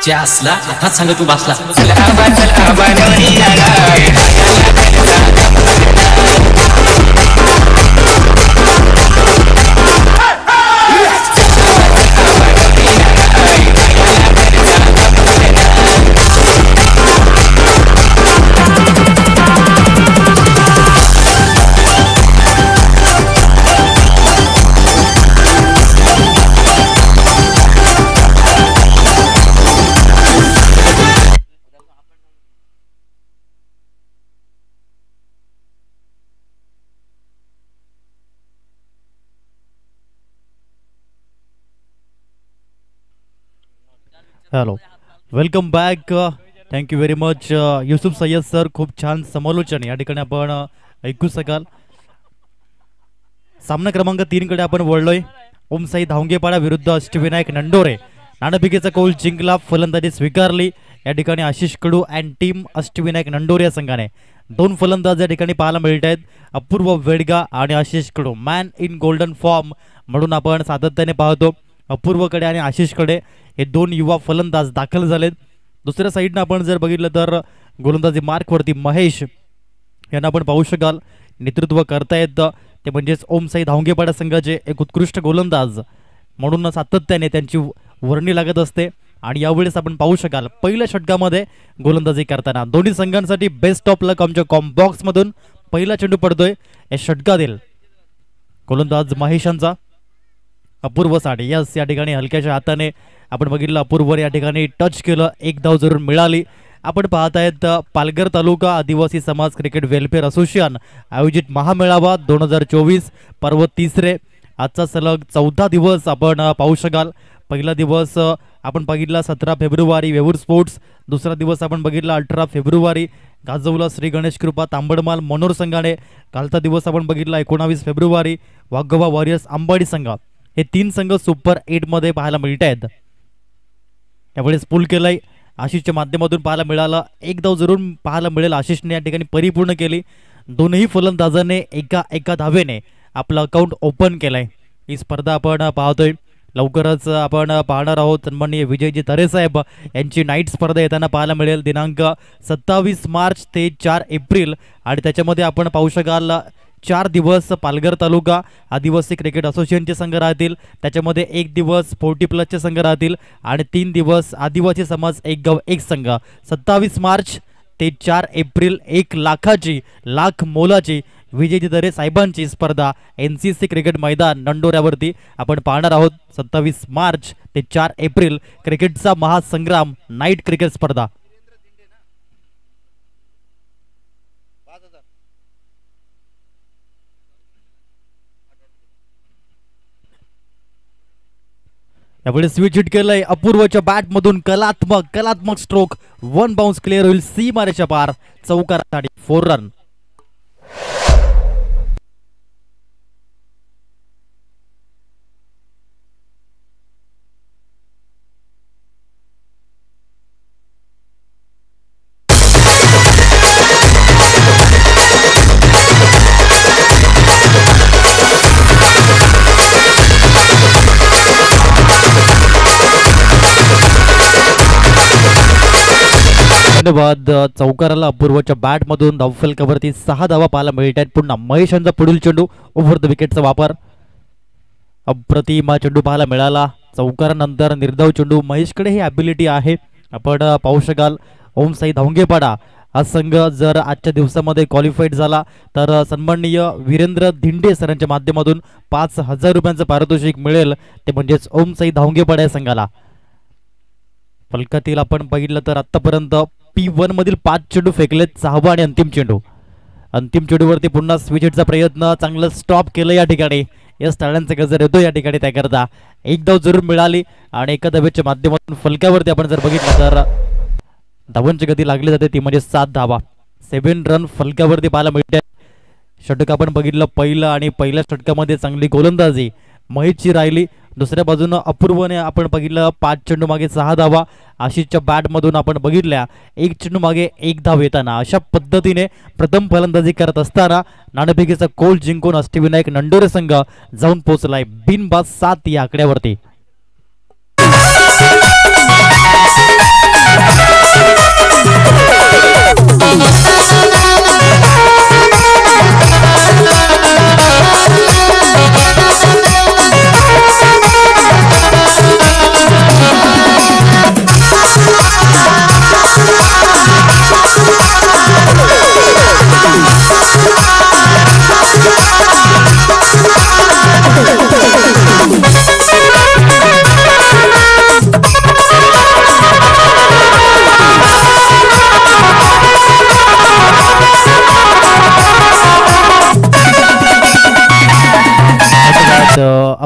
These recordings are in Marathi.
जासला आता सांग तू बसला hello, welcome back. Thank you very much Yusuf Sayyad sir. खूप छान समालोचन या ठिकाणी आपण ऐकू शकाल. सामना क्रमांक 3 कडे आपण वळलोय. ओमसाई धावंगेपाडा विरुद्ध अष्टविनायक नंडोरे. नाणेफेकीचा कौल जिंकला, फलंदाजी स्वीकारली या ठिकाणी आशिष कडू अँड टीम अष्टविनायक नंडोरे या संघाने. दोन फलंदाज या ठिकाणी पाहायला मिळत आहेत, अपूर्व वेडगा आणि आशिष कडू. मॅन इन गोल्डन फॉर्म म्हणून आपण सातत्याने पाहतो. अपूर्वकडे आणि आशिषकडे हे दोन युवा फलंदाज दाखल झालेत. दुसऱ्या साईडनं आपण जर बघितलं तर गोलंदाजी मार्कवरती महेश यांना आपण पाहू शकाल. नेतृत्व करतायत ते म्हणजेच ओमसाई धावंगेपाडा संघाचे एक उत्कृष्ट गोलंदाज म्हणून सातत्याने त्यांची वर्णी लागत असते. आणि यावेळेस आपण पाहू शकाल पहिल्या षटकामध्ये गोलंदाजी करताना दोन्ही संघांसाठी बेस्ट ऑफ लक आमच्या कॉम्बॉक्स मधून पहिला चेंडू पडतोय या षटकातील गोलंदाज महेशांचा. अपूर्व साडे यस या ठिकाणी हलक्याच्या हाताने आपण बघितलं अपूर्व या ठिकाणी टच केलं, एक धाव जरूर मिळाली. आपण पाहत आहेत पालघर तालुका आदिवासी समाज क्रिकेट वेलफेअर असोसिएशन आयोजित महामेळावा 2024 पर्व तिसरे. आजचा सलग 14 दिवस आपण पाहू शकाल. पहिला दिवस आपण बघितला 17 फेब्रुवारी वेवूर स्पोर्ट्स. दुसरा दिवस आपण बघितला 18 फेब्रुवारी गाजवला श्री गणेश कृपा तांबडमाल मनोर संघाने. कालचा दिवस आपण बघितला 19 फेब्रुवारी वाघोबा वॉरियर्स अंबाडी संघ. हे तीन संघ सुपर 8 मध्ये पाहायला मिळत आहेत. यावेळेस पूल केलाय आशिषच्या माध्यमातून पाहायला मिळाला. एक धाव जरूर पाहायला मिळेल आशिषने या ठिकाणी परिपूर्ण केली. दोनही फलंदाजांनी एका धावेने आपलं अकाउंट ओपन केलंय. ही स्पर्धा आपण पाहतोय. लवकरच आपण पाहणार आहोत सन्माननीय विजयजी तरे साहेब यांची नाईट स्पर्धा येताना पाहायला मिळेल दिनांक 27 मार्च ते 4 एप्रिल. आणि त्याच्यामध्ये आपण पाहू शकाल 4 दिवस पालघर तालुका आदिवासी क्रिकेट असोसिएशनचे संघ राहतील. त्याच्यामध्ये 1 दिवस 40 प्लसचे संघ राहतील आणि 3 दिवस आदिवासी समाज एक गाव एक संघ. 27 मार्च ते 4 एप्रिल 1 लाख मोलाची विजयजी दरे साहेबांची स्पर्धा NCC क्रिकेट मैदान नंडोऱ्यावरती आपण पाहणार आहोत. 27 मार्च ते 4 एप्रिल क्रिकेटचा महासंग्राम नाईट क्रिकेट स्पर्धा. यापुढे स्विच हिट केलंय अपूर्वच्या बॅट मधून कलात्मक स्ट्रोक. 1 बाउन्स क्लिअर होईल सीमारेच्या पार. चौकारासाठी 4 रन. धन्यवाद. चौकाराला अपूर्वच्या बॅट मधून धावफलकावरती 6 धावा पाहायला मिळत आहेत. पुन्हा महेशांचा पुढील चेंडू ओव्हर द विकेटचा वापर. अप्रतिम चेंडू पाहायला मिळाला. चौकारानंतर निर्धाव चेंडू. महेशकडे ही ॲबिलिटी आहे. आपण पाहू शकाल ओमसाई धावंगेपाडा हा संघ जर आजच्या दिवसामध्ये क्वालिफाईड झाला तर सन्माननीय वीरेंद्र धिंडे सरांच्या माध्यमातून 5000 रुपयांचं पारितोषिक मिळेल. ते म्हणजेच ओमसाई धावंगेपाडा या संघाला. फलकातील आपण बघितलं तर आतापर्यंत P1 मधील 5 चेंडू फेकलेत. 6वा आणि अंतिम चेंडू. अंतिम चेंडूवरती पुन्हा स्विच हिटचा प्रयत्न. चांगलं स्टॉप केलं या ठिकाणी. यस टाळ्यांचा गजर येतो या ठिकाणी त्याकरता. एक धाव जरूर मिळाली आणि एका धावेच्या माध्यमातून फलकावरती आपण जर बघितलं तर धावांची गती लागली जाते ती म्हणजे 7 धावा. 7 रन फलकावरती पाहायला मिळते. षटक आपण बघितलं पहिलं आणि पहिल्या षटकामध्ये चांगली गोलंदाजी महेशची राहिली. दुसऱ्या बाजूने अपूर्वने आपण बघितलं 5 चेंडू मागे 6 धावा. आशिषच्या बॅट मधून आपण बघितल्या 1 चेंडू मागे 1 धाव येताना. अशा पद्धतीने प्रथम फलंदाजी करत असताना नाणेफेकीचा कौल जिंकून अष्टविनायक नंडोरे संघ जाऊन पोहोचलाय बिनबाद 7 या आकड्यावरती.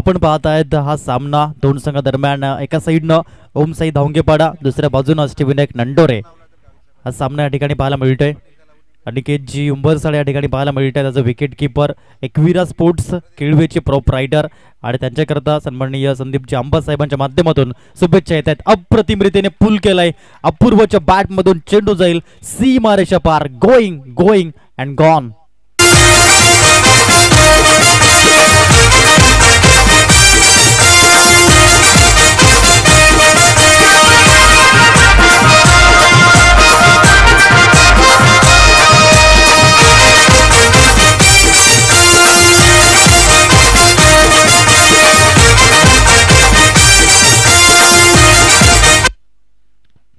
आपण पाहत आहेत हा सामना दोन संघादरम्यान एका साईडनं ओमसाई धावंगेपाडा, दुसऱ्या बाजूनं अष्टविनायक नंडोरे हा सामना या ठिकाणी पाहायला मिळतोय. अनिकेतजी उंबरसाळ या ठिकाणी पाहायला मिळत आहे. त्याचं विकेट किपर एकविरा स्पोर्ट्स केळवेचे प्रोप रायडर आणि त्यांच्याकरता सन्माननीय संदीपजी आंबासाहेबांच्या माध्यमातून शुभेच्छा येत आहेत. अप्रतिमरितेने पूल केलाय. अपूर्वच्या बॅटमधून चेंडू जाईल सीमारेषा पार. Going going and gone.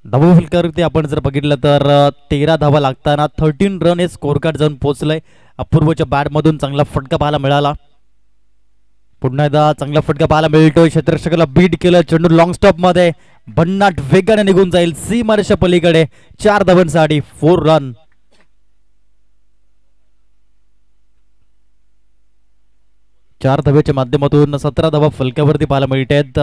धावा फलकावरती आपण जर बघितलं तर 13 धावा लागताना 13 रन हे स्कोर कार्ड जाऊन पोहोचलंय. अपूर्वच्या बॅटमधून चांगला फटका पाहायला मिळाला. पुन्हा एकदा चांगला फटका पाहायला मिळतोय. क्षेत्ररक्षकाला बीट केलं. चेंडू लॉंग स्टॉप मध्ये भन्नाट वेगाने निघून जाईल सीमारेषा पलीकडे. 4 धावांसाठी 4 रन. चार धावेच्या माध्यमातून 17 धावा फलकावरती पाहायला मिळत आहेत.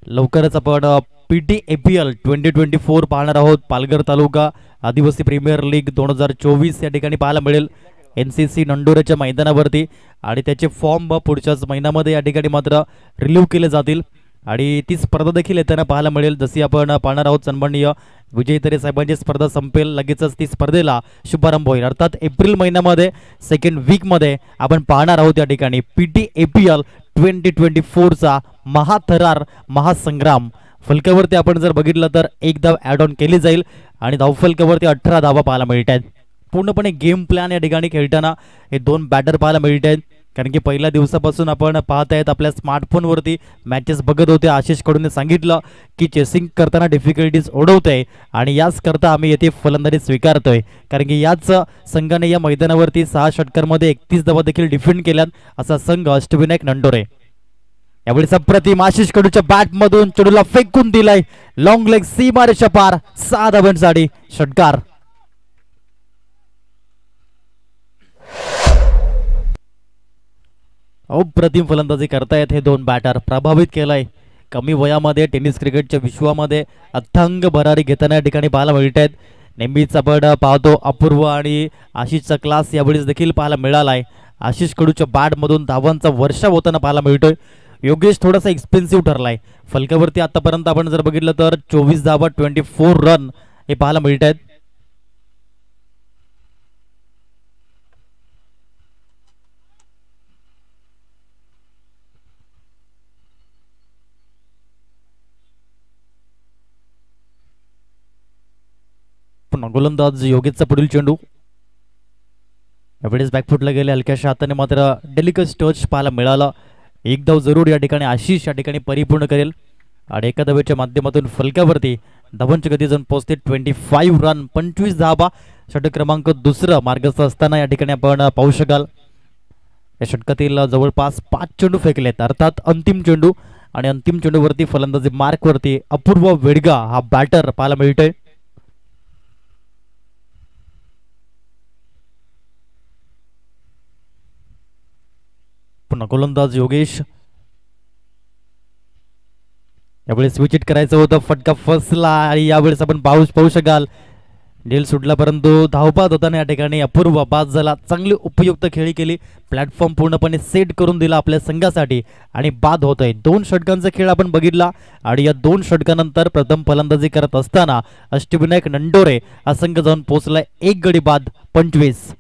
लवकरच आपण PTAPL 2024 पाहणार आहोत. पालघर तालुका आदिवासी प्रीमियर लीग 2024 या ठिकाणी पाहायला मिळेल NCC नंडोरेच्या मैदानावरती आणि त्याचे फॉर्म पुढच्याच महिन्यामध्ये या ठिकाणी मात्र रिलीव्ह केले जातील आणि ती स्पर्धा देखील येताना पाहायला मिळेल. जशी आपण पाहणार आहोत सन्माननीय विजय तरे साहेबांची स्पर्धा संपेल लगेचच ती स्पर्धेला शुभारंभ होईल. अर्थात एप्रिल महिन्यामध्ये सेकंड वीकमध्ये आपण पाहणार आहोत या ठिकाणी PTAPL 2024चा महाथरार महासंग्राम. फलकावरती आपण जर बघितलं तर एक धाव ॲड ऑन केली जाईल आणि धावफलकावरती 18 धावा पाहायला मिळत आहेत. पूर्णपणे गेम प्लॅन या ठिकाणी खेळताना हे दोन बॅटर पाहायला मिळत आहेत. कारण की पहिल्या दिवसापासून आपण पाहत आहेत आपल्या स्मार्टफोनवरती मॅचेस बघत होते. आशिष कडून सांगितलं की चेसिंग करताना डिफिकल्टीज ओढवतोय आणि याच करता आम्ही येथे फलंदाजी स्वीकारतोय. कारण की याच संघाने या मैदानावरती 6 षटकांमध्ये 31 धावा देखील डिफेंड केल्यात असा संघ अष्टविनायक नंडोरे. यावेळी अप्रतिम आशिष कडूच्या बॅटमधून चेंडूला फेकून दिलाय. लॉंग लेग सीमारेषा पार. 6 धावांसाठी षटकार. अप्रतिम फलंदाजी करतायत हे दोन बॅटर. प्रभावित केलाय कमी वयामध्ये टेनिस क्रिकेटच्या विश्वामध्ये अथांग भरारी घेताना या ठिकाणी पाहायला मिळत आहेत. नेहमीच आपण पाहतो अपूर्व आणि आशिषचा क्लास यावेळेस देखील पाहायला मिळालाय. आशिष कडूच्या बॅटमधून धावांचा वर्षाव होताना पाहायला मिळतोय. योगेश थोडासा एक्सपेन्सिव्ह ठरलाय. फलकावरती आतापर्यंत आपण जर बघितलं तर 24 धावा 24 रन हे पाहायला मिळत आहेत. गोलंदाज योगेशचा पुढील चेंडू यावेळेस बॅकफुटला गेले. हलक्याशा हाताने मात्र डेलिकस टच पाहायला मिळाला. एक धाव जरूर या ठिकाणी आशिष या ठिकाणी परिपूर्ण करेल आणि एका धावेच्या माध्यमातून फलकावरती धावांची गती जाऊन पोहोचते 25 रन. 25 धावा षटक क्रमांक दुसरं मार्गस्थ असताना या ठिकाणी आपण पाहू शकाल. या षटकातील जवळपास 5 चेंडू फेकलेत अर्थात अंतिम चेंडू आणि अंतिम चेंडूवरती फलंदाजी मार्कवरती अपूर्व वेडगा हा बॅटर पाहायला मिळतोय. पुन्हा गोलंदाज योगेश यावेळेस विकेट करायचं होतं. फटका फसला आणि यावेळेस आपण पाहू शकाल डेल सुटला परंतु धावपात होताना या ठिकाणी अपूर्व बाद झाला. चांगली उपयुक्त खेळी केली. प्लॅटफॉर्म पूर्णपणे सेट करून दिला आपल्या संघासाठी आणि बाद होत आहे. 2 षटकांचा खेळ आपण बघितला आणि या 2 षटकानंतर प्रथम फलंदाजी करत असताना अष्टविनायक नंडोरे हा संघ जाऊन पोहोचलाय 1 गडी बाद 25.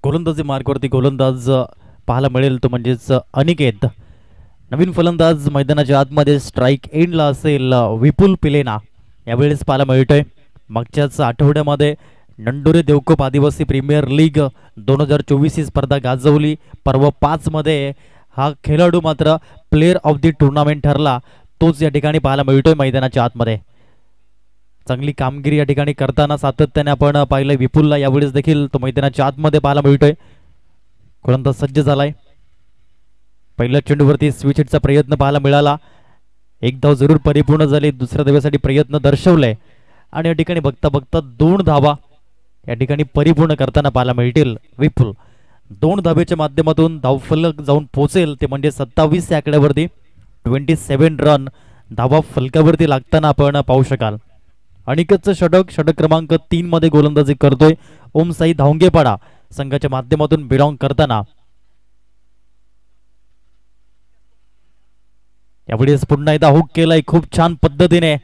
गोलंदाजी मार्कवरती गोलंदाज पाहायला मिळेल तो म्हणजेच अनिकेत. नवीन फलंदाज मैदानाच्या आतमध्ये स्ट्राईक एंडला असेल विपुल पिलेना यावेळेस पाहायला मिळतोय. मागच्याच आठवड्यामध्ये नंडोरे देवकोप आदिवासी प्रीमियर लीग 2024 ही स्पर्धा गाजवली. पर्व 5 मध्ये हा खेळाडू मात्र प्लेयर ऑफ द टुर्नामेंट ठरला. तोच या ठिकाणी पाहायला मिळतोय मैदानाच्या आतमध्ये. चांगली कामगिरी या ठिकाणी करताना सातत्याने आपण पाहिलंय विपुलला. यावेळेस देखील तो मैदानाच्या आतमध्ये पाहायला मिळतोय. गोलंदाज सज्ज झालाय. पहिल्या चेंडूवरती स्विच हिटचा प्रयत्न पाहायला मिळाला. एक धाव जरूर परिपूर्ण झाली. दुसऱ्या धावेसाठी प्रयत्न दर्शवले आणि या ठिकाणी बघता बघता 2 धावा या ठिकाणी परिपूर्ण करताना पाहायला मिळतील विपुल. 2 धावेच्या माध्यमातून धावफलक जाऊन पोहोचेल ते म्हणजे 27 या आकड्यावरती 27 रन धावा फलकावरती लागताना आपण पाहू शकाल. अनिकेतचं षटक क्रमांक 3 मध्ये गोलंदाजी करतोय ओमसाई धावंगेपाडा संघाच्या माध्यमातून बिलॉंग करताना. यावेळेस पुन्हा एकदा हुक केलाय खूप छान पद्धतीने.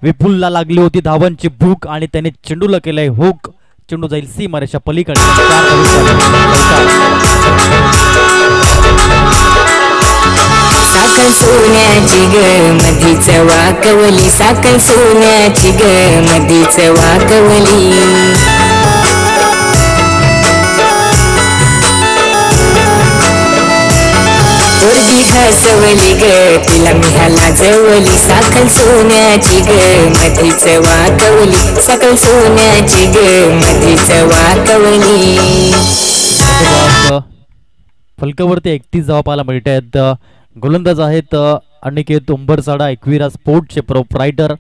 विपुलला लागली होती धावांची भूक आणि त्याने चेंडूला केलंय हुक. चेंडू जाईल सीमारेषा पलीकडे. साखर सोन्याची ग मधीच वाकवली, साखर सोन्याची ग मधीच वाकवली. पोरगी हसवली ग तिला मिहाला जवली, साखर सोन्याची ग मधीच वाकवली, साखर सोन्याची ग मधीच वाकवली. फलकावरती 31 धावा पाहायला मिळत आहेत. गोलंदाज आहेत अनिकेत उंबरसाडा, एकविरा स्पोर्ट्सचे प्रोप्रायटर.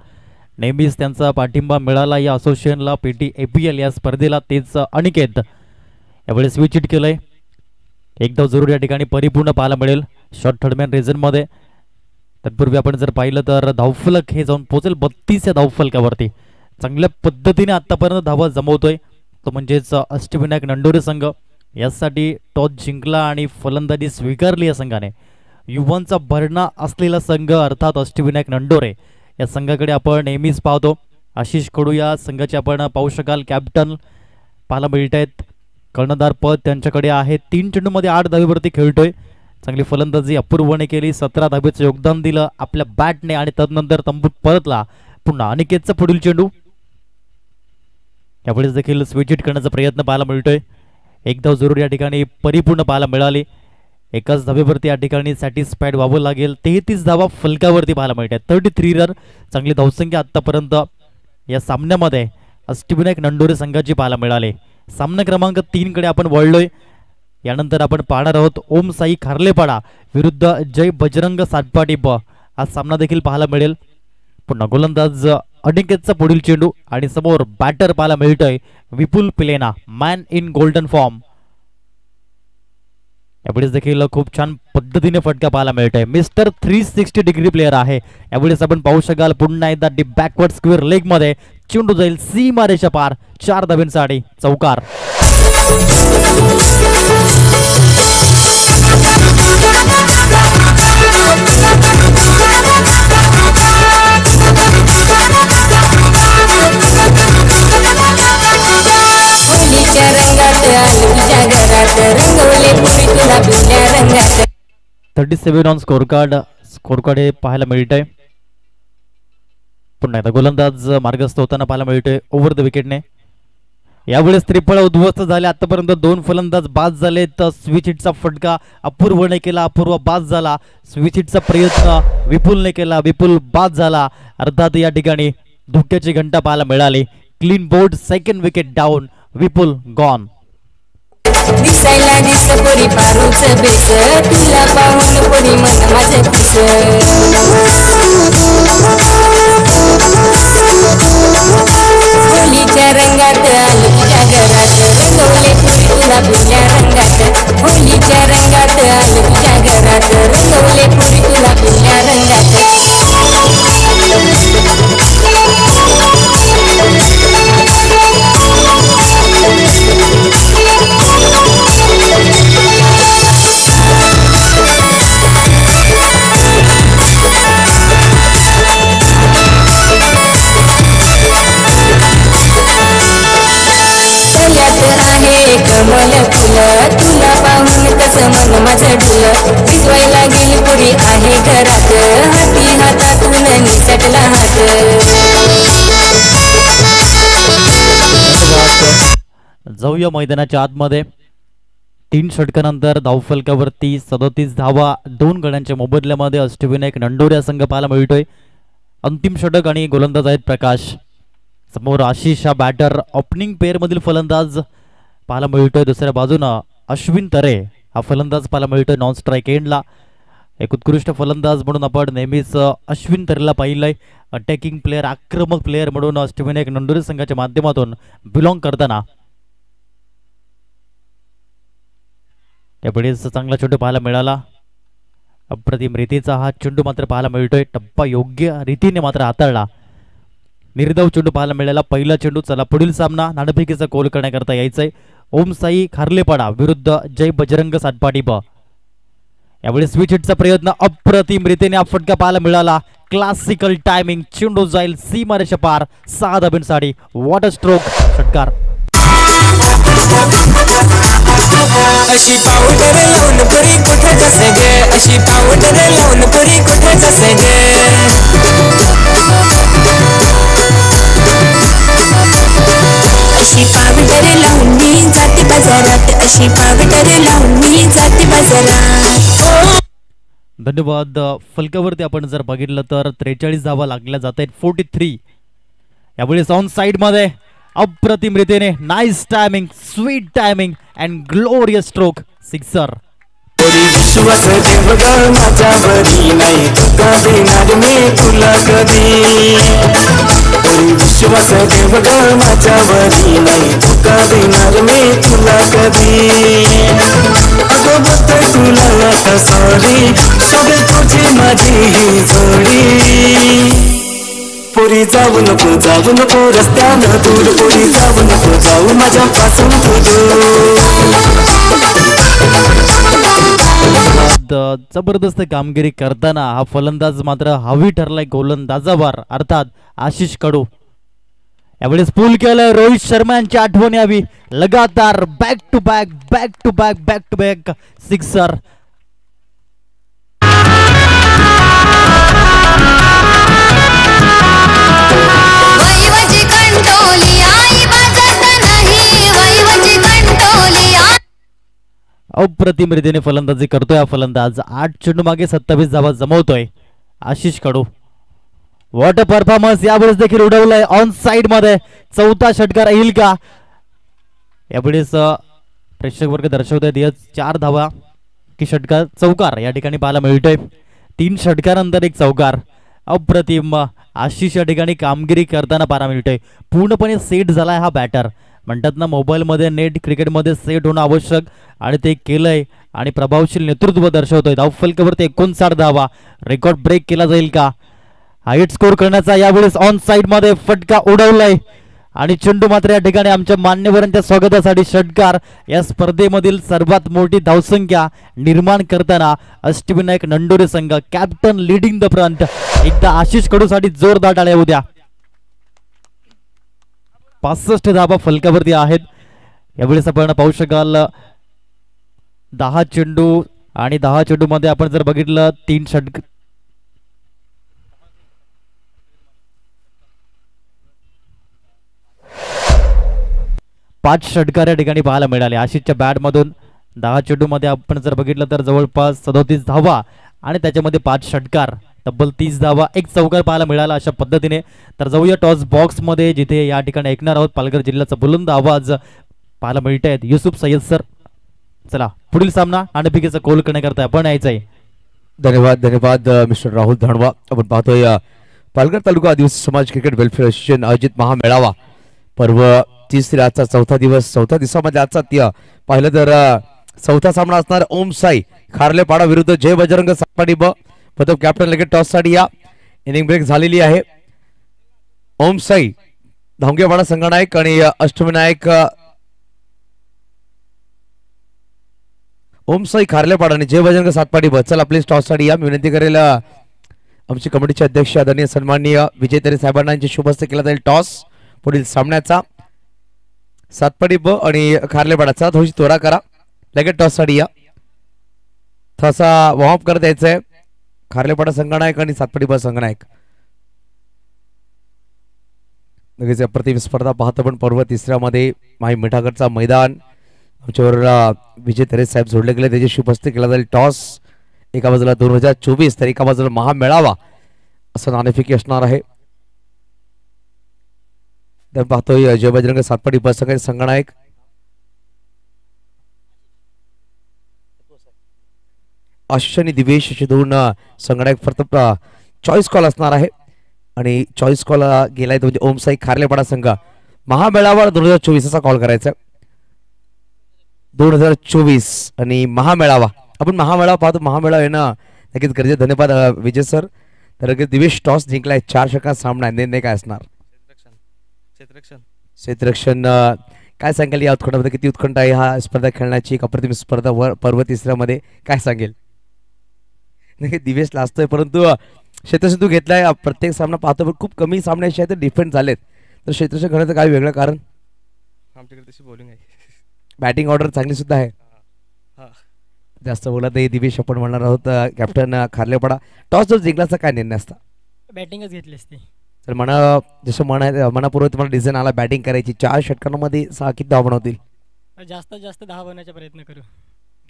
नेहमीच त्यांचा पाठिंबा मिळाला या असोसिएशनला, PT APL या स्पर्धेला. तेच अनिकेत यावेळेस स्विच हिट केलंय. एक धाव जरूर या ठिकाणी परिपूर्ण पाहायला मिळेल शॉर्ट थर्डमॅन रिझनमध्ये. तत्पूर्वी आपण जर पाहिलं तर धावफलक हे जाऊन पोहोचेल 32 या धावफलकावरती. चांगल्या पद्धतीने आतापर्यंत धावा जमवतोय तो म्हणजेच अष्टविनायक नंडोरे संघ. यासाठी टॉस जिंकला आणि फलंदाजी स्वीकारली या संघाने. युवांचा भरणा असलेला संघ अर्थात अष्टविनायक नंडोरे या संघाकडे आपण नेहमीच पाहतो. आशिष कडू या संघाचे आपण पाहू शकाल कॅप्टन पाहायला मिळत आहेत. कर्णधार पद त्यांच्याकडे आहे. 3 चेंडूमध्ये 8 धावेवरती खेळतोय. चांगली फलंदाजी अपूर्वने केली. 17 धावेचं योगदान दिलं आपल्या बॅटने आणि तदनंतर तंबूत परतला. पुन्हा अनिकेतचा पुढील चेंडू. यावेळेस देखील स्विच हिट करण्याचा प्रयत्न पाहायला मिळतोय. एक धाव जरूर या ठिकाणी परिपूर्ण पाहायला मिळाली. एकाच धावेवरती या ठिकाणी सॅटिस्फाईड व्हावं लागेल. 33 धावा फलकावरती पाहायला मिळतात. 33 रन चांगली धावसंख्या आतापर्यंत या सामन्यामध्ये अष्टविनायक नंडोरे संघाची पाहायला मिळाली. सामना क्रमांक 3 कडे आपण वळलोय. यानंतर आपण पाहणार आहोत ओमसाई खार्लेपाडा विरुद्ध जय बजरंग सातपाटी ब. हा सामना देखील पाहायला मिळेल. पुन्हा गोलंदाज अनिकेतचा पुढील चेंडू आणि समोर बॅटर पाहायला मिळतोय विपुल पिलेना, मॅन इन गोल्डन फॉर्म. यावेळेस देखील खूप छान पद्धतीने फटका पाहायला मिळतोय. मिस्टर 360 डिग्री प्लेयर आहे. यावेळेस आपण पाहू शकाल पुन्हा एकदा डी बॅकवर्ड स्क्वेअर लेग मध्ये चेंडू जाईल सीमारेषा पार. 4 धावेंसाठी चौकार. होलीच्या रंगात आलूच्या घरात रंगवले पुरी तुला पिवळ्या रंगात. 37 ऑन स्कोर कार्ड हे पाहायला मिळतंय. पुन्हा एकदा गोलंदाज मार्गस्थ होताना पाहायला मिळतोय ओव्हर द विकेटने. यावेळेस त्रिफळ उद्ध्वस्त झाले. आतापर्यंत 2 फलंदाज बाद झाले. तर स्विच हिटचा फटका अपूर्वने केला, अपूर्व बाद झाला. स्विच हिटचा प्रयत्न विपुलने केला, विपुल बाद झाला. अर्थात या ठिकाणी धोक्याची घंटा पाहायला मिळाली. Clean bowled, second wicket down, Vipul gone. दिसायला दिस पोरी पारूच बेस, तुला पाहून पोरी मन माझे खुश. होलीच्या रंगात आलूच्या घरात रंगवले पुरी तुला पिवळ्या रंगात. होलीच्या रंगात आलूच्या घरात रंगवले पुरी तुला पिवळ्या रंगात. जाऊया मैदानाच्या आतमध्ये. 3 षटकानंतर धावफलकावरती 37 धावा 2 गड्यांच्या मोबदल्यामध्ये अष्टविनायक नंडोरे संघ पाहायला मिळतोय. अंतिम षटक आणि गोलंदाज आहेत प्रकाश. समोर आशिष हा बॅटर, ओपनिंग पेअर मधील फलंदाज पाहायला मिळतोय. दुसऱ्या बाजूनं अश्विन तरे हा फलंदाज पाहायला मिळतोय नॉन स्ट्राईक एंडला. एक उत्कृष्ट फलंदाज म्हणून आपण नेहमीच अश्विन तरेला पाहिलंय. अटॅकिंग प्लेअर, आक्रमक प्लेअर म्हणून अष्टविनायक नंडोरे संघाच्या माध्यमातून बिलॉंग करताना त्यावेळेस चांगला चेंडू पाहायला मिळाला. अप्रतिम रीतीचा हा चेंडू मात्र पाहायला मिळतोय. टप्पा योग्य रीतीने मात्र हाताळला. निर्धाव चेंडू पाहायला मिळाला. पहिला चेंडू. चला पुढील सामना नाणेफेकीचा कोल करण्याकरता यायचंय. ओम साई खार्लेपाडा विरुद्ध जय बजरंग सातपाटी ब. यावेळी स्विच हिटचा प्रयत्न अप्रतिम रीतीने हा फटका पाहायला मिळाला. Classical timing. चेंडू जाईल सीमारेषा पार. 6 धाब्यांसाठी वॉटर स्ट्रोक. षटकार. अशी पावडर लावून पुरी कुठे जसे गे, अशी पावडर लावून पुरी कुठे जसे गे. अशी पावडर लावून मी जाते बाजारात, अशी पावडर लावून मी जाते बाजारात. धन्यवाद. फलकावरती आपण जर बघितलं तर 43 धावा लागल्या जात आहेत. 43. यावेळेस ऑन साइड मध्ये अप्रतिम रीतीने nice timing, sweet timing and glorious stroke. Sixer. विश्वास ठेव ग माझ्यावरी, नाही धोका देणार मी तुला कधी. विश्वास ठेव ग माझ्यावरी, नाही धोका देणार मी तुला कधी. अगं बघ तुला आता सॉरी, सगळे तुझी माझी ही जोडी. पुरी जाऊ नको रस्त्यानं दूर, पुरी जाऊ नको जाऊ माझ्यापासून जबरदस्त कामगिरी करताना हा फलंदाज मात्र हवी ठरलाय गोलंदाजावर, अर्थात आशिष कडू. यावेळेस पूल केलंय. रोहित शर्मा यांची आठवण यावी. लगातार back to back back to back back to back sixer. अप्रतिम रीतीने फलंदाजी करतोय हा फलंदाज. 8 चेंडू मागे 27 धावा जमवतोय Ashish Kadu. What a performance. यावेळेस देखील उडवलंय ऑन साइड मध्ये. 4था षटकार येईल का? यावेळेस प्रेक्षक वर्ग दर्शवतोय 4 धावा की षटकार चौकार या ठिकाणी पाहायला मिळतोय. 3 षटकानंतर एक चौकार. अप्रतिम आशिष या ठिकाणी कामगिरी करताना पाहायला मिळतोय. पूर्णपणे सेट झालाय हा बॅटर. म्हणतात ना मोबाईलमध्ये नेट क्रिकेटमध्ये सेट होणं आवश्यक, आणि ते केलंय आणि प्रभावशील नेतृत्व दर्शवतोय. धावफलकावरती 59 धावा. रेकॉर्ड ब्रेक केला जाईल का? हाईट स्कोर करण्याचा यावेळेस ऑन साइड मध्ये फटका उडवलाय आणि चेंडू मात्र या ठिकाणी आमच्या मान्यवरांच्या स्वागतासाठी षटकार. या स्पर्धेमधील सर्वात मोठी धावसंख्या निर्माण करताना अष्टविनायक नंडोरे संघ, कॅप्टन लीडिंग द फ्रंट. एकदा आशिष कडूसाठी जोरदार टाळ्या उद्या. 65 धावा फलकावरती आहेत. यावेळेस आपण पाहू शकाल 10 चेंडू आणि 10 चेंडू मध्ये आपण जर बघितलं 3 षटक 5 षटकार या ठिकाणी पाहायला मिळाले आशिषच्या बॅट मधून. 10 चेंडू मध्ये आपण जर बघितलं तर जवळपास 37 धावा आणि त्याच्यामध्ये 5 षटकार, तब्बल 30 धावा, एक चौकार पाहायला मिळाला अशा पद्धतीने. तर जाऊया टॉस बॉक्स मध्ये, जिथे या ठिकाणी ऐकणार आहोत पालघर जिल्ह्याचा बुलंद आवाज पाहायला मिळत आहेत युसुफ सय्यद सर. चला पुढील सामना नाणेफेकीचा कोल करण्याकरता आपण यायचंय. धन्यवाद मिस्टर राहुल धनवा. आपण पाहतोय पालघर तालुका आदिवासी समाज क्रिकेट वेलफेअर असोसिएशन आयोजित महामेळावा पर्व 30 ते आजचा 4था दिवस. 4थ्या दिवसामध्ये आजचा पाहिलं तर 4था सामना असणार ओम साई खार्लेपाडा विरुद्ध जय बजरंग सातपाटी ब. प्रथम कॅप्टन लगेच टॉस साठी या. इनिंग ब्रेक झालेली आहे. ओम साई धावंगेपाडा संघनायक आणि अष्टविनायक ओम साई खार्लेपाडा आणि जय बजरंग सातपाटी ब. चला प्लीज टॉस साठी या. मी विनंती करेल आमचे कमिटीचे अध्यक्ष आदरणीय सन्माननीय विजय तरे साहेबांना यांचे शुभ हस्ते केला जाईल टॉस पुढील सामन्याचा. सातपाटी ब आणि खार्लेपाडाचा थोडीशी त्वरा करा. लगेच टॉस साठी या. थोडासा वॉर्मअप करत यायचंय. खार्लेपाडा संघनायक आणि सातपाटी ब संघनायक. लगेच अप्रतिम स्पर्धा पाहतो पण पर्व तिसऱ्यामध्ये माही मिठागडचा मैदान आमच्यावर विजय तरे साहेब जोडले गेले त्याच्याशी उपस्थित केला जाईल टॉस एका बाजूला 2024 तर एका बाजूला महामेळावा असं नाणेफेकी असणार आहे. तर पाहतोय जय बजरंग सातपाडी बसकडे संगनायक आशिष आणि दिवेश असे दोन संगनायक फक्त चॉईस कॉल असणार आहे आणि चॉईस कॉल गेलाय तो म्हणजे ओमसाई खारलेपाडा संघ महामेळावा 2024 असा कॉल करायचा 2024 आणि महामेळावा आपण महामेळावा पाहतो महामेळावा आहे ना नक्कीच गरजेचं धन्यवाद विजय सर. तर दिवेश टॉस जिंकलाय 4 षटकात सामना निर्णय काय असणार क्षेत्ररक्षण काय सांगेल या उत्खंडामध्ये किती उत्खंड आहे हा स्पर्धा खेळण्याची एक अप्रतिम स्पर्धा वर पर्व तिसऱ्यामध्ये काय सांगेल नाही दिवेश लाजतोय परंतु क्षेत्ररक्षण तू घेतलाय प्रत्येक सामना पाहतो पण खूप कमी सामने असे आहेत डिफेंड झालेत तर क्षेत्ररक्षण घेण्याचं काय वेगळं कारण आमच्याकडे तशी बॉलिंग आहे बॅटिंग ऑर्डर चांगली सुद्धा आहे जास्त बोलत नाही दिवेश आपण म्हणणार आहोत कॅप्टन खारलेपाडा टॉस जर जिंकल्याचा काय निर्णय असता बॅटिंगच घेतली असती तर जसं मनापूर्वक तुम्हाला डिझाईन आला बॅटिंग करायची 4 षटकांमध्ये 6 किती धावा बनवतील जास्तीत जास्त 10 बनवण्याचा प्रयत्न करू.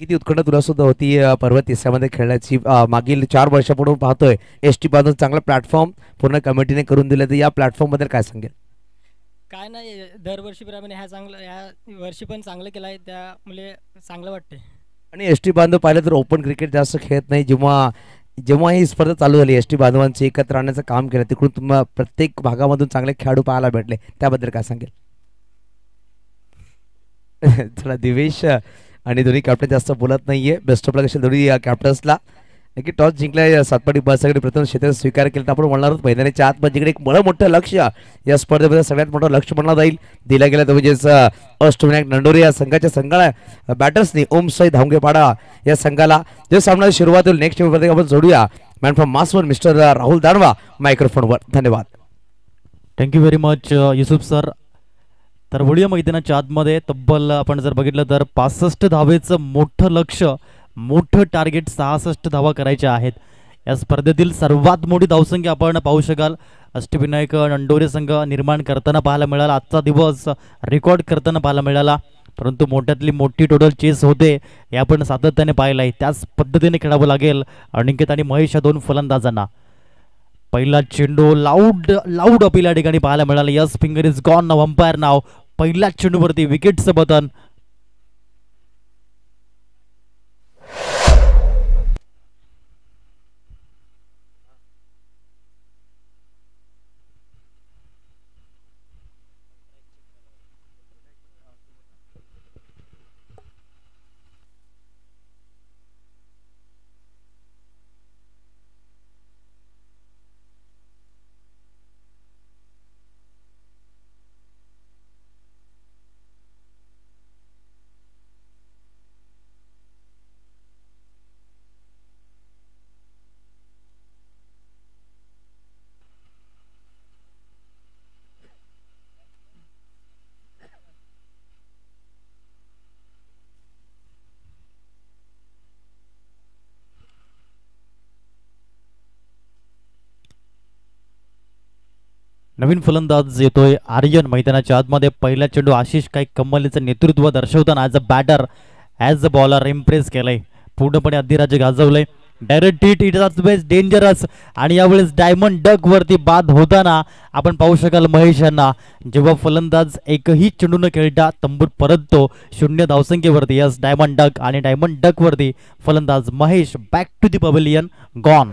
किती उत्खंड तुला सुद्धा होती पर्व तिसऱ्यामध्ये खेळण्याची मागील 4 वर्षापूर्वी पाहतोय एसटी बांधून चांगला प्लॅटफॉर्म पूर्ण कमिटीने करून दिलं तर या प्लॅटफॉर्म बद्दल काय सांगेल काय नाही दरवर्षीप्रमाणे ह्या वर्षी पण चांगलं केलं आहे त्यामुळे चांगलं वाटते. आणि एसटी बांधव पाहिलं तर ओपन क्रिकेट जास्त खेळत नाही जेव्हा ही स्पर्धा चालू झाली एसटी बांधवांचे एकत्र आणण्याचं काम केलं तिकडून तुम्हाला प्रत्येक भागामधून चांगले खेळाडू पाहायला भेटले त्याबद्दल काय सांगेल चला दिवेश आणि दोन्ही कॅप्टन जास्त बोलत नाहीये बेस्ट ऑफ लक असेल दोन्ही कॅप्टन्सला नक्की टॉस जिंकलाय सातपाडी बसकडे प्रथम क्षेत्र स्वीकार केला तर आपण म्हणणार आहोत मैदानाच्या आतमध्ये एक मोठं लक्ष या स्पर्धेमध्ये सगळ्यात मोठं लक्ष म्हणलं जाईल दिला गेला तर म्हणजेच अष्टविनायक नंडोरे या संघाच्या संघाला बॅटर्सनी ओमसाई धावंगेपाडा या संघाला जे सामन्याची सुरुवात होईल नेक्स्ट मध्ये आपण जोडूया मॅन फ्रॉम मासवर मिस्टर राहुल दानवा मायक्रोफोनवर. धन्यवाद. Thank you very much Yusuf sir. तर वळूया मैदानाच्या आतमध्ये तब्बल आपण जर बघितलं तर 65 धावेचं मोठं लक्ष मोठं टार्गेट 66 धावा करायच्या आहेत. या स्पर्धेतील सर्वात मोठी धावसंख्या आपण पाहू शकाल अष्टविनायक नंडोरे संघ निर्माण करताना पाहायला मिळाला आजचा दिवस रेकॉर्ड करताना पाहायला मिळाला परंतु मोठ्यातली मोठी टोटल चेस होते हे आपण सातत्याने पाहिलं आहे. त्याच पद्धतीने खेळावं लागेल अनिकेत आणि महेश या दोन फलंदाजांना. पहिला चेंडू लाऊड अपील या ठिकाणी पाहायला मिळाला. यस फिंगर इज गॉन नाव अंपायर नाव पहिल्या चेंडूवरती विकेटचं बटन. नवीन फलंदाज येतोय आर्यन मैदानाच्या आतमध्ये. पहिला चेंडू आशिष काही कमालीचं नेतृत्व दर्शवताना as a batter as a bowler impress केलंय पूर्णपणे अधिराज्य गाजवलंय. Direct hit it is best dangerous आणि यावेळेस डायमंड डक वरती बाद होताना आपण पाहू शकाल महेश यांना. जेव्हा फलंदाज एकही चेंडू न खेळता तंबूत परततो 0 धावसंख्येवरती यस डायमंड डक आणि डायमंड डक वरती फलंदाज Mahesh back to the pavilion gone.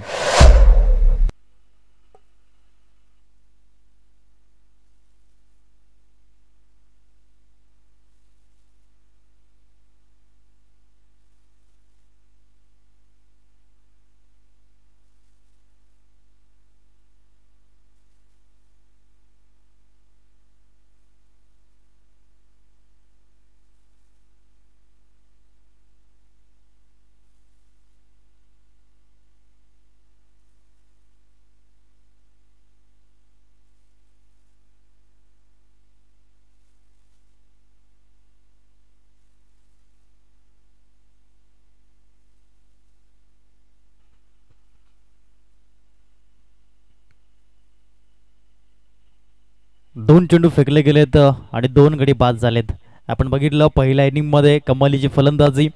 2 चेंडू फेकले गेलेत आणि 2 गडी बाद झालेत. आपण बघितलं पहिल्या इनिंगमध्ये कमालीची फलंदाजी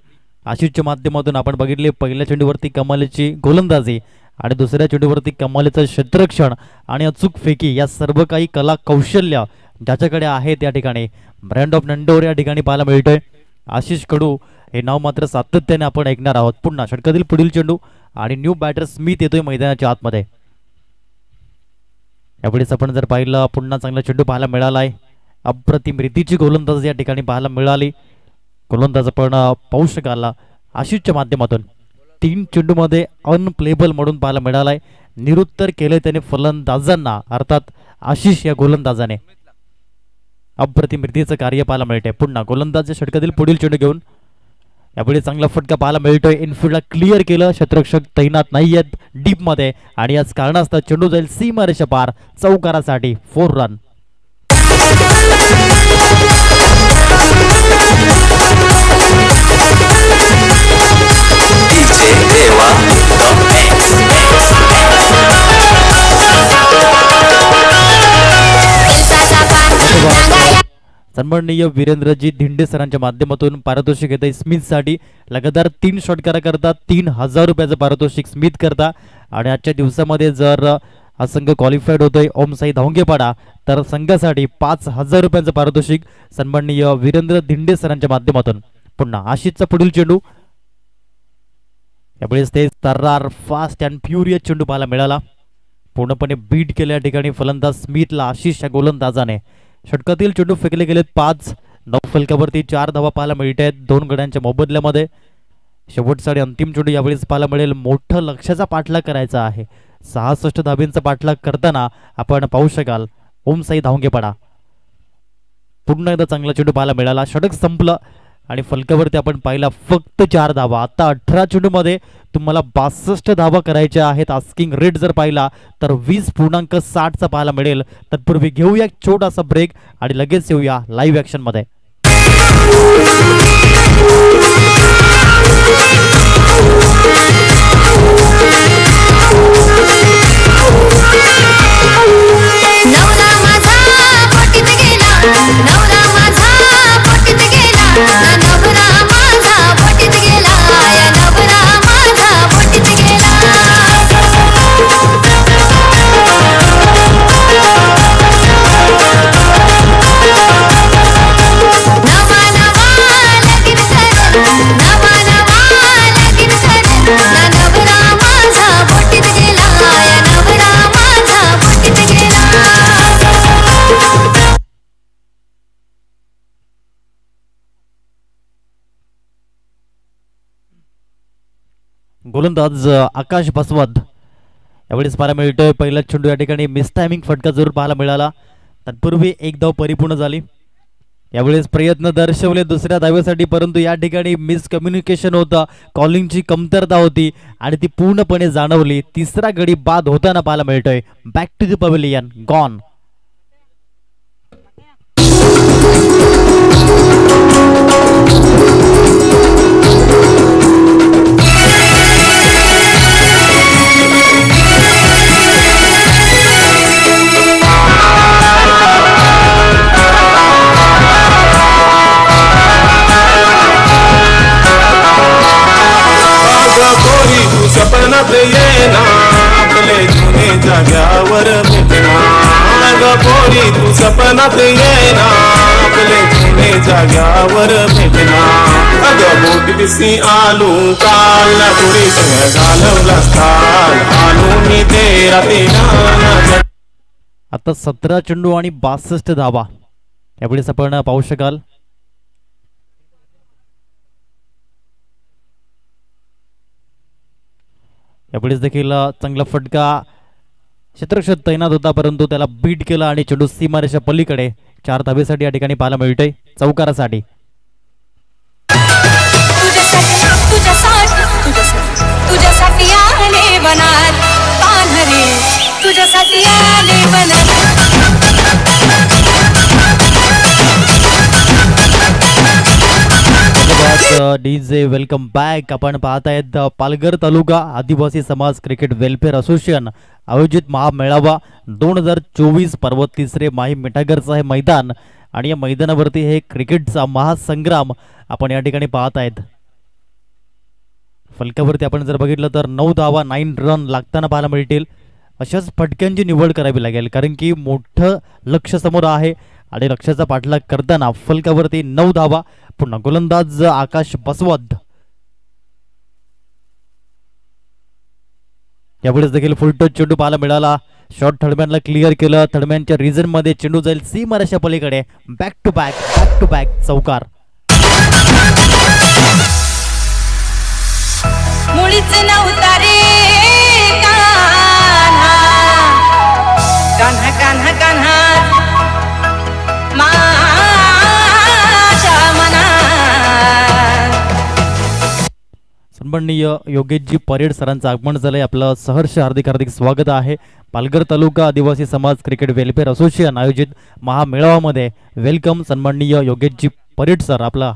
आशिषच्या माध्यमातून, आपण बघितले पहिल्या चेंडूवरती कमालीची गोलंदाजी आणि दुसऱ्या चेंडूवरती कमालीचं क्षेत्ररक्षण आणि अचूक फेकी, या सर्व काही कला कौशल्य ज्याच्याकडे आहे त्या ठिकाणी ब्रँड ऑफ नंडोर या ठिकाणी पाहायला मिळतोय. आशिष कडू हे नाव मात्र सातत्याने आपण ऐकणार आहोत. पुन्हा षटकातील पुढील चेंडू आणि न्यू बॅटर स्मिथ येतोय मैदानाच्या आतमध्ये. यावेळेस आपण जर पाहिलं पुन्हा चांगला चेंडू पाहायला मिळाला आहे. अप्रतिम रीतीची गोलंदाजी या ठिकाणी पाहायला मिळाली. गोलंदाज आपण पाहू शकाल आशिषच्या माध्यमातून 3 चेंडूमध्ये अनप्लेबल म्हणून पाहायला मिळालाय. निरुत्तर केले त्याने फलंदाजांना, अर्थात आशिष या गोलंदाजाने. अप्रतिम रीतीचं कार्य पाहायला मिळते. पुन्हा गोलंदाज षटकातील पुढील चेंडू घेऊन यावेळी चांगला फटका पाहायला मिळतोय. इनफिल्डला क्लिअर केलं, क्षेत्ररक्षक तैनात नाही आहेत डीप मध्ये आणि याच कारणास्तव चेंडू जाईल सीमारेषा पार चौकारासाठी 4 रन. सन्माननीय वीरेंद्रजी धिंडे सरांच्या माध्यमातून पारितोषिक येते स्मिथसाठी. लगातार 3 षटकार करता 3000 रुपयाचं पारितोषिक स्मिथ करता आणि आजच्या दिवसामध्ये जर हा संघ क्वालिफाईड होतोय ओमसाई धावंगेपाडा तर संघासाठी 5000 रुपयांचं पारितोषिक सन्माननीय वीरेंद्र धिंडे सरांच्या माध्यमातून. पुन्हा आशिषचा पुढील चेंडू, यावेळेस ते तर्रार फास्ट अँड फ्युरियस चेंडू पाहायला मिळाला. पूर्णपणे बीट केल्या ठिकाणी फलंदाज स्मिथला आशिष या गोलंदाजाने. षटकातील चेंडू फेकले गेलेत 5, 9 फलकावरती 4 धावा पाहायला मिळत आहेत 2 गड्यांच्या मोबदल्यामध्ये. शेवटचा आणि अंतिम चेंडू यावेळेस पाहायला मिळेल. मोठं लक्ष्याचा पाठलाग करायचा आहे. 66 धाब्यांचा पाठलाग करताना आपण पाहू शकाल ओमसाई धावंगेपाडा. पुन्हा एकदा चांगला चेंडू पाहायला मिळाला. षटक संपलं आणि फलकावरती आपण पाहिला फक्त 4 धावा. आता 18 चेंडूमध्ये तुम्हाला 62 धावा करायच्या आहेत. आस्किंग रेट जर पाहिला तर 20.60चा पाहायला मिळेल. तत्पूर्वी घेऊया एक छोटासा ब्रेक आणि लगेच येऊया लाईव्ह ॲक्शन मध्ये. गोलंदाज आकाश बसवत यावेळेस पाहायला मिळतोय. पहिला चेंडू या ठिकाणी मिस टायमिंग फटका जरूर पाहायला मिळाला. तत्पूर्वी 1 धाव परिपूर्ण झाली. यावेळेस प्रयत्न दर्शवले दुसऱ्या धावेसाठी, परंतु या ठिकाणी मिसकम्युनिकेशन होतं, कॉलिंगची कमतरता होती आणि ती पूर्णपणे जाणवली. तिसरा गडी बाद होताना पाहायला मिळतोय. Back to the pavilion, gone. सपनात येना आपले जुने जाग्यावर भेटना. ग पोरी तू सपनात येना आपले जुने जाग्यावर भेटना. अग बोट दिसी आलू काल ना तुरी संग घालवला स्थान आलू मी तेरा तेना. आता 17 चेंडू आणि 62 धावा यावेळेस आपण पाहू शकाल. यावेळेस देखील चांगला फटका, क्षेत्ररक्षक तैनात होता परंतु त्याला बीट केला आणि चेंडू सीमारेषा पलीकडे 4 धावेसाठी या ठिकाणी पाहायला मिळतोय चौकारासाठी. तुझ्यासाठी आले बनार पानहरे, तुझ्यासाठी आले बनार. DJ welcome back. आपण पाहतायत पालघर तालुका आदिवासी समाज क्रिकेट वेलफेअर असोसिएशन आयोजित महामेळावा 2024 पर्व तिसरे माही मिठागरचा हे मैदान आणि या मैदानावरती हे क्रिकेटचा महासंग्राम आपण या ठिकाणी पाहत आहेत. फलकावरती आपण जर बघितलं तर 9 धावा 9 रन लागताना पाहायला मिळतील. अशाच फटक्यांची निवड करावी लागेल कारण की मोठं लक्ष समोर आहे आणि लक्ष्याचा पाठलाग करताना फलकावरती 9 धावा. पुन्हा गोलंदाज आकाश बसवत यावेळेस देखील फुल टच चेंडू पाहायला मिळाला. शॉट थर्डमॅनला क्लिअर केलं. थर्डमॅनच्या रिझन मध्ये चेंडू जाईल सीमारेषा पलीकडे. बॅक टू बॅक चौकार. मुळीच नव्हता रे कान्हा कान्हा कान्हा कान्हा माझ्या मनात. सन्माननीय योगेशजी परेड सरांचं आगमन झालंय. आपलं सहर्ष हार्दिक स्वागत आहे. पालघर तालुका आदिवासी समाज क्रिकेट वेलफेअर असोसिएशन आयोजित महामेळाव्यामध्ये वेलकम सन्माननीय योगेशजी परेड सर, आपलं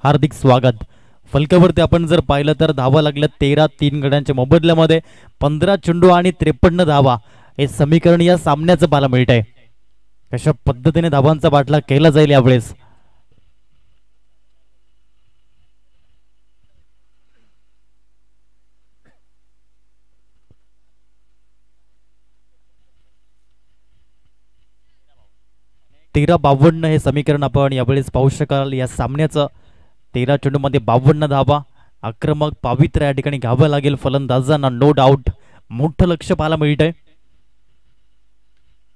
हार्दिक स्वागत. फलकावरती आपण जर पाहिलं तर धावा लागल्या 13 3 गड्यांच्या मोबदल्यामध्ये 15 चेंडू आणि 53 धावा हे समीकरण या सामन्याचं पाहायला मिळत आहे. कशा पद्धतीने धावांचा बाटला केला जाईल यावेळेस. तेरा 52 हे समीकरण आपण यावेळेस पाहू शकाल. या सामन्याचं 13 चेंडूमध्ये 52 धावा. आक्रमक पावित्र्य या ठिकाणी घ्यावं लागेल फलंदाजांना, नो डाऊट. मोठं लक्ष पाहायला मिळतंय.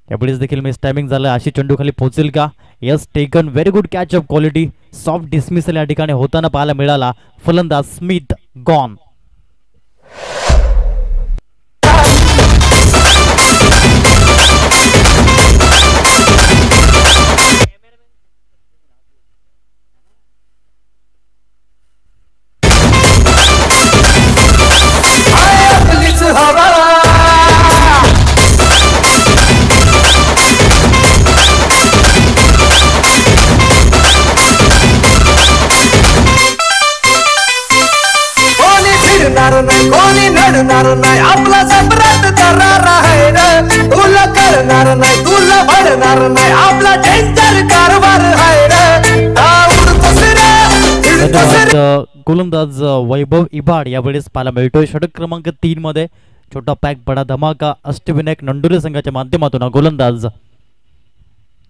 यावेळेस देखील मिस टायमिंग झालं. अशी चेंडू खाली पोहोचेल का? Yes, taken. Very good catch of quality. Soft dismissal या ठिकाणी होताना पाहायला मिळाला. फलंदाज स्मिथ गॉन. कोणी नडणार नाही आपला सम्राट दरार आहे रे. तुला करणार नाही, तुला भरणार नाही, आपला डेंजर कारभार आहे रे. गोलंदाज वैभव इबाड यावेळेस पाहायला मिळतोय. षटक क्रमांक 3 मध्ये छोटा पॅक बडा धमाका अष्टविनायक नंडोरे संघाच्या माध्यमातून गोलंदाज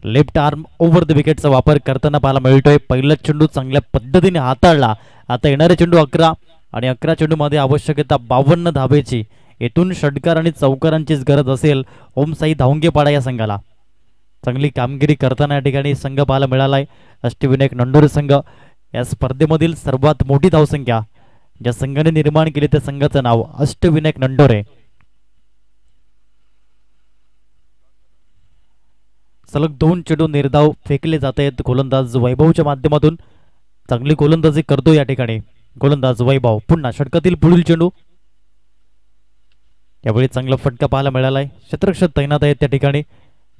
लेफ्ट आर्म ओव्हर द विकेटचा वापर करताना पाहायला मिळतोय. पहिला चेंडू चांगल्या पद्धतीने हाताळला. आता येणारे चेंडू 11 आणि 11 चेंडूमध्ये आवश्यकता 52 धावेची. येथून षटकार आणि चौकारांचीच गरज असेल ओमसाई धावंगेपाडा या संघाला. चांगली कामगिरी करताना या ठिकाणी संघ पाहायला मिळालाय. अष्टविनायक नंडोरे संघ या स्पर्धेमधील सर्वात मोठी धावसंख्या ज्या संघाने निर्माण केली त्या संघाचं नाव अष्टविनायक नंडोरे. सलग 2 चेंडू निर्धाव फेकले जात आहेत गोलंदाज वैभवच्या माध्यमातून. चांगली गोलंदाजी करतो या ठिकाणी गोलंदाज वैभव. पुन्हा षटकातील पुढील चेंडू. यावेळी चांगला फटका पाहायला मिळालाय. क्षेत्ररक्षण तैनात आहेत त्या ठिकाणी.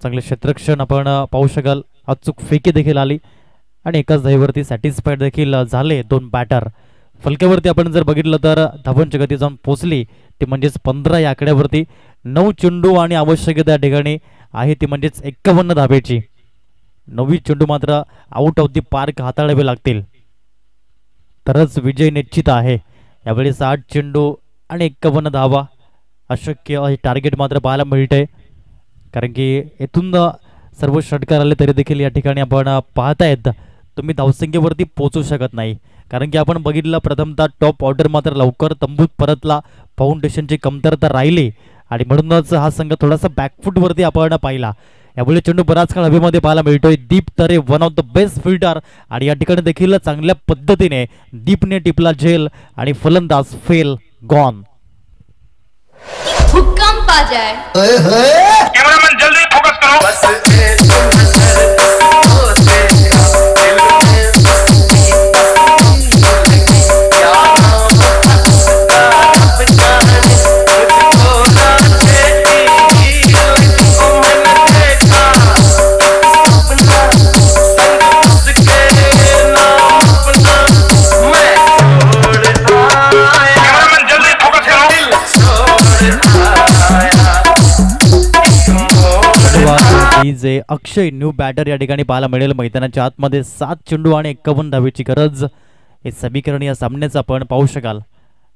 चांगले क्षेत्ररक्षण आपण पाहू शकाल. अचूक फेकी देखील आली आणि एकाच धावेवरती सॅटिस्फाईड देखील झाले 2 बॅटर. फलक्यावरती आपण जर बघितलं तर धावांची गती जाऊन पोचली ती म्हणजेच 15 या आकड्यावरती. 9 चेंडू आणि आवश्यकता या ठिकाणी आहे ती म्हणजेच 51 धावेची. 9 चेंडू मात्र आउट ऑफ दी पार्क हाताळावे लागतील तरच विजय निश्चित आहे. यावेळी 60 चेंडू आणि 51 धावा अशक्य हे टार्गेट मात्र पाहायला मिळतंय. कारण की येथून सर्व षटकार आले तरी देखील या ठिकाणी आपण पाहतायत तुम्ही धावसंख्येवरती पोहोचू शकत नाही. कारण की आपण बघितलं प्रथमतः टॉप ऑर्डर मात्र लवकर तंबूत परतला. फाउंडेशनची कमतरता राहिली आणि म्हणूनच हा संघ थोडासा बॅकफूटवरती आपण पाहिला. यावेळी चेंडू बराच काळ हवेमध्ये पाहायला मिळतोय. Deep Tare one of the best fielder आणि या ठिकाणी देखील चांगल्या पद्धतीने दीपने टिपला झेल आणि फलंदाज फेल गॉन. भूकंप आ जाए. कैमरामैन जल्दी फोकस करो. मैं जे अक्षय न्यू बॅटर या ठिकाणी पाहायला मिळेल मैदानाच्या आतमध्ये. 7 चेंडू आणि 51 धावेची गरज हे समीकरण या सामन्याचं आपण पाहू शकाल.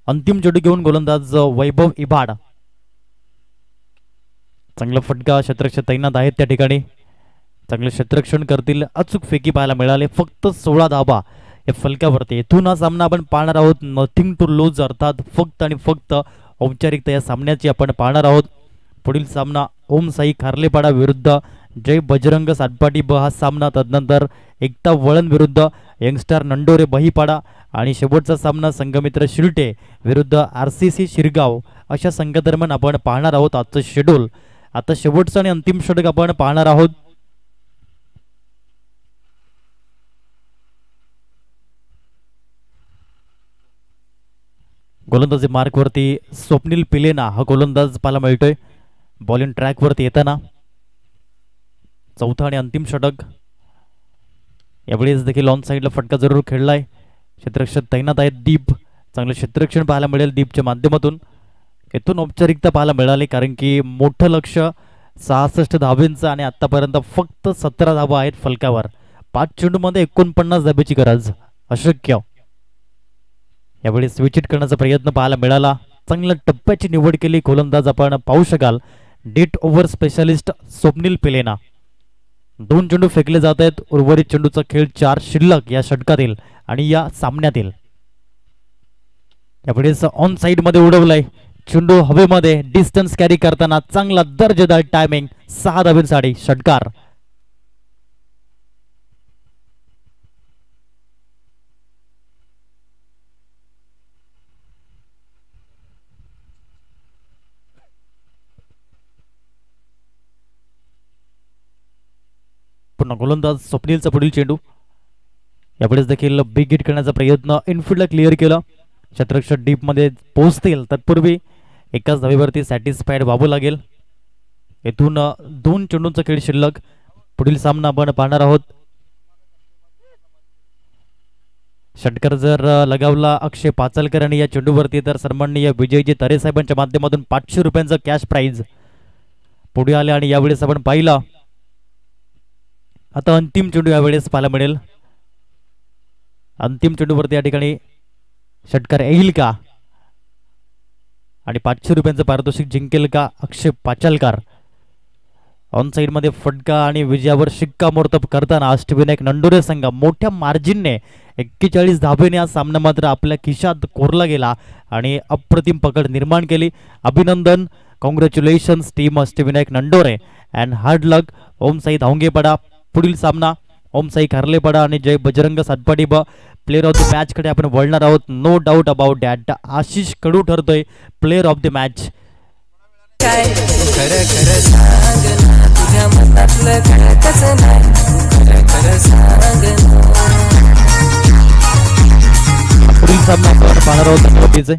अंतिम चेंडू घेऊन गोलंदाज वैभव इबाड. चांगला फटका क्षेत्ररक्षक तैनात आहेत त्या ठिकाणी. चांगले क्षेत्ररक्षण करतील. अचूक फेकी पाहायला मिळाले. फक्त 16 धाबा या फलकावरती. इथून हा सामना आपण पाहणार आहोत. नथिंग टू लूज अर्थात फक्त आणि फक्त औपचारिकता या सामन्याची आपण पाहणार आहोत. पुढील सामना ओम साई खार्लेपाडा विरुद्ध जय बजरंग सातपाटी ब हा सामना. तदनंतर एकता वळण विरुद्ध यंगस्टार नंडोरे बहीपाडा आणि शेवटचा सामना संघमित्र शिलटे विरुद्ध RCC शिरगाव अशा संघादरम्यान आपण पाहणार आहोत आजचं शेड्यूल. आता शेवटचं आणि अंतिम षटक आपण पाहणार आहोत. गोलंदाजी मार्कवरती स्वप्नील पिलेना हा गोलंदाज पाहायला मिळतोय. बॉलिंग ट्रॅकवरती येताना चौथा आणि अंतिम षटक. यावेळेस देखील ऑन साईडला फटका जरूर खेळलाय. क्षेत्ररक्षक तैनात आहेत दीप. चांगलं क्षेत्ररक्षण पाहायला मिळेल दीपच्या माध्यमातून. इथून औपचारिकता पाहायला मिळाली कारण की मोठं लक्ष 66 धावेंचं आणि आतापर्यंत फक्त 17 धावा आहेत फलकावर. 5 चेंडूमध्ये 49 धाब्याची गरज अशक्य. यावेळी स्विच हिट करण्याचा प्रयत्न पाहायला मिळाला. चांगल्या टप्प्याची निवड केली गोलंदाज आपण पाहू शकाल. Death over specialist Swapnil Pilena. 2 चेंडू फेकले जात आहेत. उर्वरित चेंडूचा खेळ 4 शिल्लक या षटकातील आणि या सामन्यातील. यावेळेस ऑन साइड मध्ये उडवलाय चेंडू हवेमध्ये. डिस्टन्स कॅरी करताना चांगला दर्जेदार टायमिंग. 6 धावेंसाठी षटकार. पुन्हा गोलंदाज स्वप्नीलचा पुढील चेंडू. यावेळेस देखील बिग हिट करण्याचा प्रयत्न. इनफिल्डला क्लिअर केलं. क्षेत्ररक्षक डीप मध्ये पोहोचतील तत्पूर्वी एकाच धावेवरती सॅटिस्फाईड व्हावं लागेल. येथून 2 चेंडूंचा खेळ शिल्लक. पुढील सामना आपण पाहणार आहोत. षटकार जर लगावला अक्षय पाचलकर आणि या चेंडूवरती तर सन्माननीय विजयजी तरे साहेबांच्या माध्यमातून 500 रुपयांचा कॅश प्राइज पुढे आले. आणि यावेळेस आपण पाहिला आता अंतिम चेंडू यावेळेस पाहायला मिळेल. अंतिम चेंडूवरती या ठिकाणी षटकार येईल का आणि 500 रुपयांचं पारितोषिक जिंकेल का अक्षय पाचलकर. ऑन साइड मध्ये फटका आणि विजयावर शिक्कामोर्तब करताना अष्टविनायक नंडोरे संघ मोठ्या मार्जिनने 41 धावेने हा सामना मात्र आपल्या खिशात कोरला गेला आणि अप्रतिम पकड निर्माण केली. अभिनंदन. Congratulations team Ashtavinayak Nandore and hard luck. Om Sai Dhavangepada. पुढील सामना ओम साई खार्लेपाडा आणि जय बजरंग सातपाटी ब. प्लेअर ऑफ द मॅच कडे आपण वळणार आहोत. No doubt about that. Ashish Kadu ठरतोय प्लेअर ऑफ द मॅच. पुढील सामना आपण पाहणार आहोत.